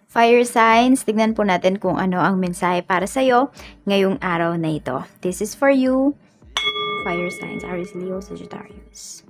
Fire signs, tignan po natin kung ano ang mensahe para sa'yo ngayong araw na ito. This is for you, fire signs, Aries, Leo, Sagittarius.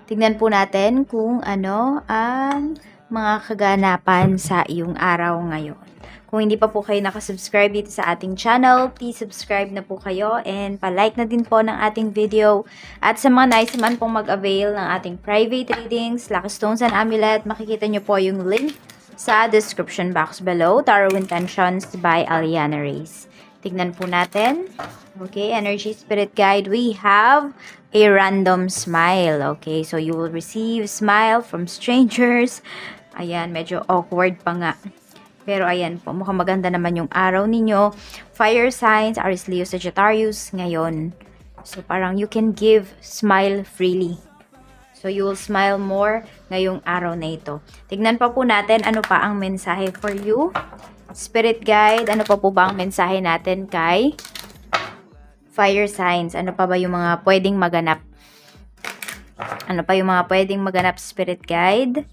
Tignan po natin kung ano ang mga kaganapan sa iyong araw ngayon. Kung hindi pa po kayo nakasubscribe dito sa ating channel, please subscribe na po kayo and palike na din po ng ating video. At sa mga nais naman pong mag-avail ng ating private readings, Lucky Stones and Amulet, makikita nyo po yung link sa description box below. Tarot Intentions by Aliana Reyes. Tignan po natin. Okay, energy spirit guide. We have a random smile. Okay, so you will receive smile from strangers. Ayan, medyo awkward pa nga. Pero ayan po, mukhang maganda naman yung araw ninyo. Fire signs, Aries, Leo, Sagittarius ngayon. So parang you can give smile freely. So you will smile more ngayong araw na ito. Tignan pa po natin ano pa ang mensahe for you. Spirit guide, ano pa po ba ang mensahe natin kay fire signs? Ano pa ba yung mga pwedeng maganap? Ano pa yung mga pwedeng maganap, spirit guide?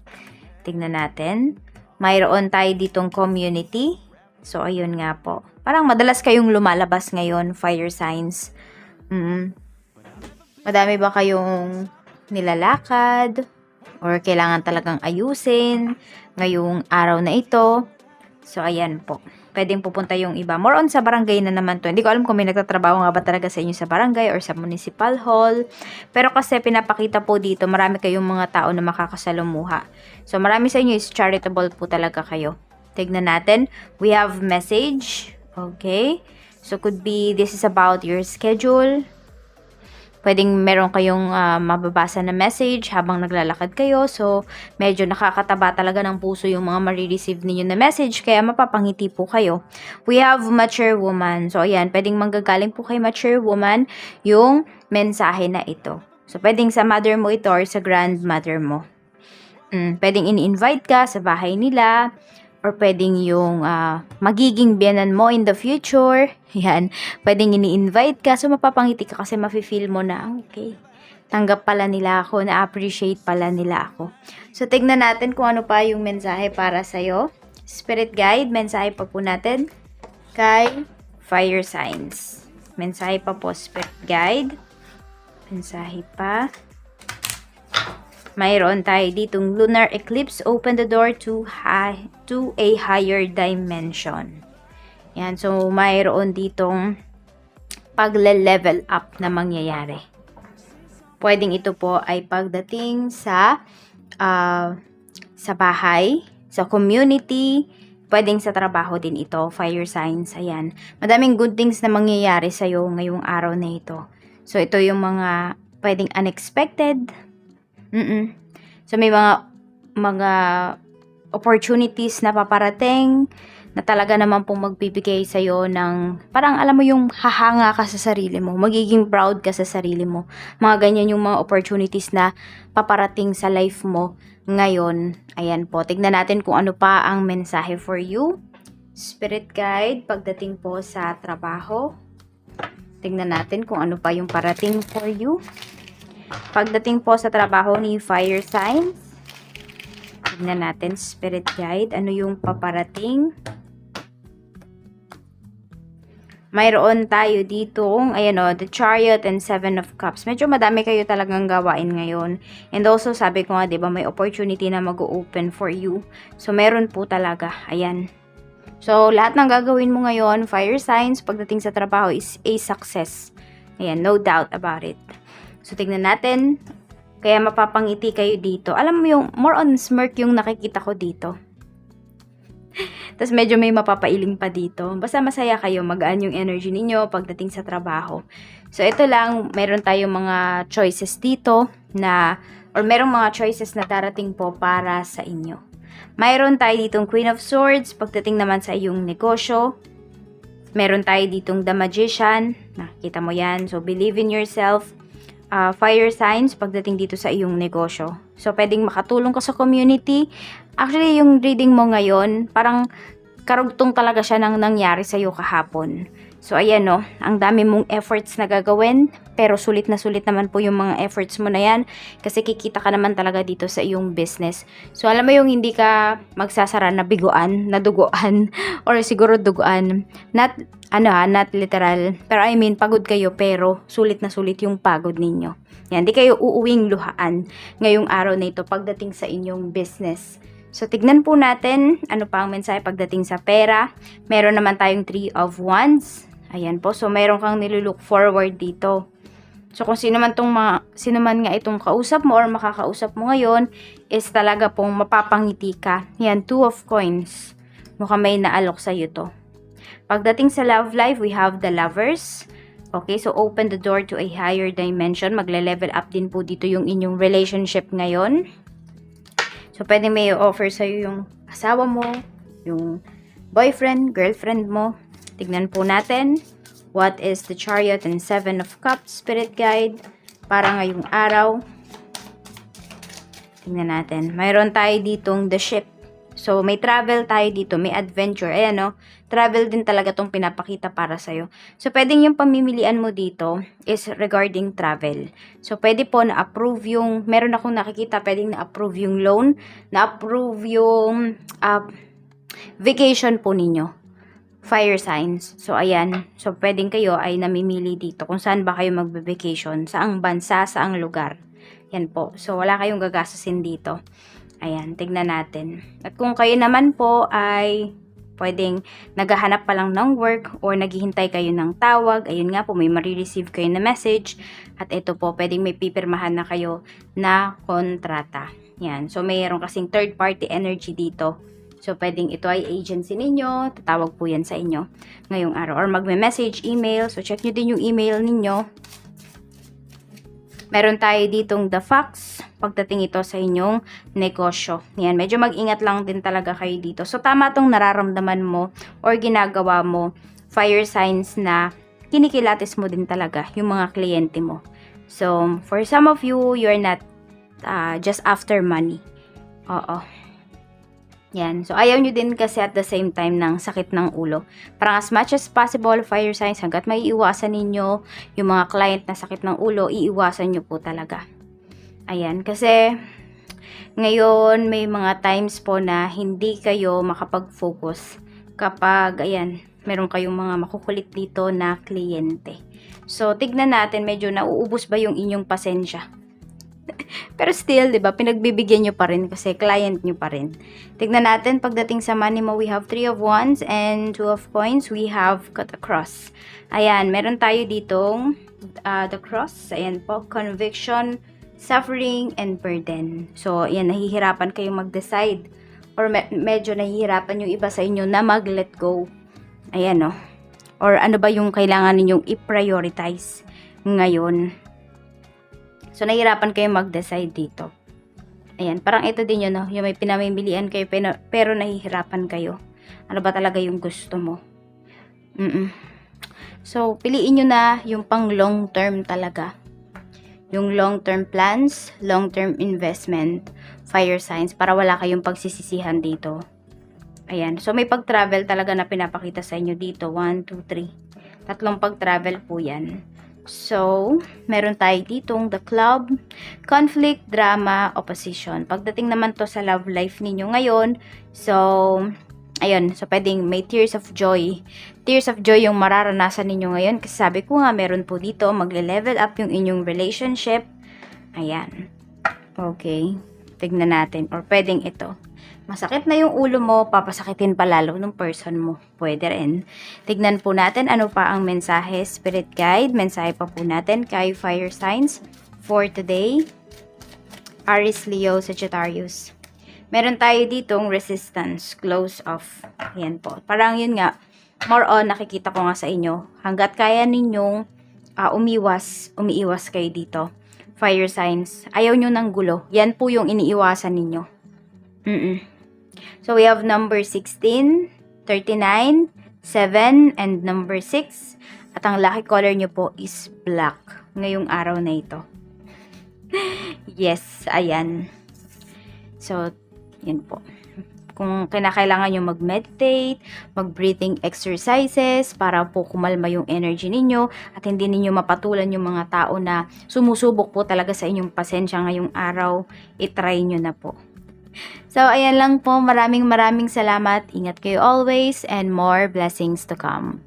Tignan natin. Mayroon tayo ditong community. So, ayun nga po. Parang madalas kayong lumalabas ngayon, fire signs. Madami ba kayong nilalakad? Or kailangan talagang ayusin ngayong araw na ito? So, ayan po. Pwedeng pupunta yung iba. More on sa barangay na naman to. Hindi ko alam kung may nagtatrabaho nga ba talaga sa inyo sa barangay or sa municipal hall. Pero kasi pinapakita po dito, marami kayong mga tao na makakasalumuha. So, marami sa inyo is charitable po talaga kayo. Tignan natin. We have message. Okay. So, could be this is about your schedule. Pwedeng meron kayong mababasa na message habang naglalakad kayo. So, medyo nakakataba talaga ng puso yung mga marireceive ninyo na message. Kaya mapapangiti po kayo. We have mature woman. So, ayan. Pwedeng manggagaling po kay mature woman yung mensahe na ito. So, pwedeng sa mother mo ito or sa grandmother mo. Pwedeng in-invite ka sa bahay nila. Or pwedeng yung magiging biyanan mo in the future. Yan. Pwedeng ini-invite ka. So, mapapangiti ka kasi mafe-feel mo na, okay, tanggap pala nila ako, na-appreciate pala nila ako. So, tignan natin kung ano pa yung mensahe para sa'yo. Spirit guide, mensahe pa po natin kay fire signs. Mensahe pa po, spirit guide. Mensahe pa. Mayroon tayo ditong lunar eclipse, open the door to a higher dimension. Yan, so mayroon ditong pagle-level up na mangyayari. Pwedeng ito po ay pagdating sa bahay, sa community, pwedeng sa trabaho din ito, fire signs, ayan. Madaming good things na mangyayari sa'yo ngayong araw na ito. So, ito yung mga pwedeng unexpected. So, may mga opportunities na paparating na talaga naman pong magbibigay sa'yo ng, parang alam mo yung hahanga ka sa sarili mo, magiging proud ka sa sarili mo. Mga ganyan yung mga opportunities na paparating sa life mo ngayon. Ayan po, tignan natin kung ano pa ang mensahe for you. Spirit guide, pagdating po sa trabaho. Tignan natin kung ano pa yung parating for you. Pagdating po sa trabaho ni fire signs, tignan natin, spirit guide, ano yung paparating. Mayroon tayo dito, ayan o, the chariot and 7 of cups. Medyo madami kayo talagang gawain ngayon. And also, sabi ko nga, diba, may opportunity na mag-open for you. So, meron po talaga, ayan. So, lahat ng gagawin mo ngayon, fire signs, pagdating sa trabaho is a success. Ayan, no doubt about it. So, tignan natin. Kaya mapapangiti kayo dito. Alam mo yung, more on smirk yung nakikita ko dito. Tapos medyo may mapapailing pa dito. Basta masaya kayo, magaan yung energy ninyo pagdating sa trabaho. So, ito lang, meron tayong mga choices dito na, or merong mga choices na darating po para sa inyo. Mayroon tayo ditong Queen of Swords, pagdating naman sa iyong negosyo. Meron tayo ditong The Magician. Nakikita mo yan. So, believe in yourself. Fire signs pagdating dito sa iyong negosyo. So, pwedeng makatulong ka sa community. Actually, yung reading mo ngayon, parang karugtong talaga siya ng nangyari sa iyo kahapon. So, ayan no, ang dami mong efforts na gagawin, pero sulit na sulit naman po yung mga efforts mo na yan, kasi kikita ka naman talaga dito sa iyong business. So, alam mo yung hindi ka magsasara na biguan, na duguan, or siguro duguan, not, not literal, pero I mean, pagod kayo, pero sulit na sulit yung pagod ninyo. Yan, di kayo uuwing luhaan ngayong araw na ito pagdating sa inyong business. So, tignan po natin ano pa ang mensahe pagdating sa pera. Meron naman tayong 3 of Wands. Ayan po. So, meron kang nilulook forward dito. So, kung sino man nga itong kausap mo or makakausap mo ngayon is talaga pong mapapangiti ka. Yan, 2 of Coins. Mukhang may naalok sa'yo to. Pagdating sa love life, we have the Lovers. Okay, so open the door to a higher dimension. Magle-level up din po dito yung inyong relationship ngayon. So, pwede may offer sa'yo yung asawa mo, yung boyfriend, girlfriend mo. Tignan po natin. What is the Chariot and 7 of Cups, Spirit Guide, para ngayong araw. Tignan natin. Mayroon tayo ditong the ship. So, may travel tayo dito. May adventure. Ayan, no? Travel din talaga tong pinapakita para sa'yo. So, pwedeng yung pamimilian mo dito is regarding travel. So, pwede po na-approve yung, meron akong nakikita, pwedeng na-approve yung loan, na-approve yung vacation po ninyo. Fire signs. So, ayan. So, pwedeng kayo ay namimili dito kung saan ba kayo magbe-vacation. Saang bansa, saang lugar. Yan po. So, wala kayong gagastusin dito. Ayan, tignan natin. At kung kayo naman po ay pwedeng naghahanap pa lang ng work or naghihintay kayo ng tawag, ayun nga po, may marireceive kayo na message. At ito po, pwedeng may pipirmahan na kayo na kontrata. Yan. So, mayroon kasing third party energy dito. So, pwedeng ito ay agency ninyo. Tatawag po yan sa inyo ngayong araw. Or magme-message, email. So, check nyo din yung email ninyo. Meron tayo ditong the facts. Pagdating ito sa inyong negosyo. Yan, medyo mag-ingat lang din talaga kayo dito. So, tama tong nararamdaman mo or ginagawa mo. Fire signs na kinikilatis mo din talaga yung mga kliyente mo. So, for some of you, you're not just after money. Oo. Yan. So, ayaw nyo din kasi at the same time ng sakit ng ulo. Parang as much as possible, fire signs, hanggat may iwasan ninyo yung mga client na sakit ng ulo, iiwasan nyo po talaga. Ayan. Kasi, ngayon, may mga times po na hindi kayo makapag-focus kapag, ayan, meron kayong mga makukulit dito na kliyente. So, tignan natin, medyo nauubos ba yung inyong pasensya? Pero still, 'di ba, pinagbibigyan nyo pa rin kasi client nyo pa rin. Tignan natin pagdating sa money mo, we have 3 of Wands and 2 of Coins. We have got a cross. Ayan, meron tayo ditong the cross. Ayan po, conviction, suffering, and burden. So, ayan, nahihirapan kayong mag-decide or medyo nahihirapan yung iba sa inyo na mag-let go. Ayan, no? Or ano ba yung kailangan ninyong i-prioritize ngayon. So, nahihirapan kayo mag-decide dito. Ayan, parang ito din yun, no? Yung may pinamimilian kayo, pero nahihirapan kayo. Ano ba talaga yung gusto mo? So, piliin nyo na yung pang long term talaga. Yung long term plans, long term investment, fire signs, para wala kayong pagsisisihan dito. Ayan, so may pag-travel talaga na pinapakita sa inyo dito. 1, 2, 3. Tatlong pag-travel po yan. So, meron tayo ditong the club, conflict, drama, opposition. Pagdating naman to sa love life ninyo ngayon, so, ayun, so pwedeng may tears of joy. Tears of joy yung mararanasan ninyo ngayon. Kasi sabi ko nga, meron po dito, magle-level up yung inyong relationship. Ayan. Okay. Tignan natin. Or pwedeng ito. Masakit na yung ulo mo, papasakitin pa lalo ng person mo. Pwede rin. Tignan po natin ano pa ang mensahe, Spirit Guide. Mensahe pa po natin kay Fire Signs for today. Aries, Leo, Sagittarius. Meron tayo ditong resistance, close off. Ayan po. Parang yun nga, more on nakikita ko nga sa inyo. Hanggat kaya ninyong umiiwas kayo dito. Fire signs. Ayaw nyo ng gulo. Yan po yung iniiwasan ninyo. So, we have number 16, 39, 7, and number 6. At ang lucky color nyo po is black. Ngayong araw na ito. Yes, ayan. So, yan po. Kung kinakailangan nyo mag-meditate, mag-breathing exercises para po kumalma yung energy ninyo at hindi ninyo mapatulan yung mga tao na sumusubok po talaga sa inyong pasensya ngayong araw, itry nyo na po. So, ayan lang po. Maraming salamat. Ingat kayo always and more blessings to come.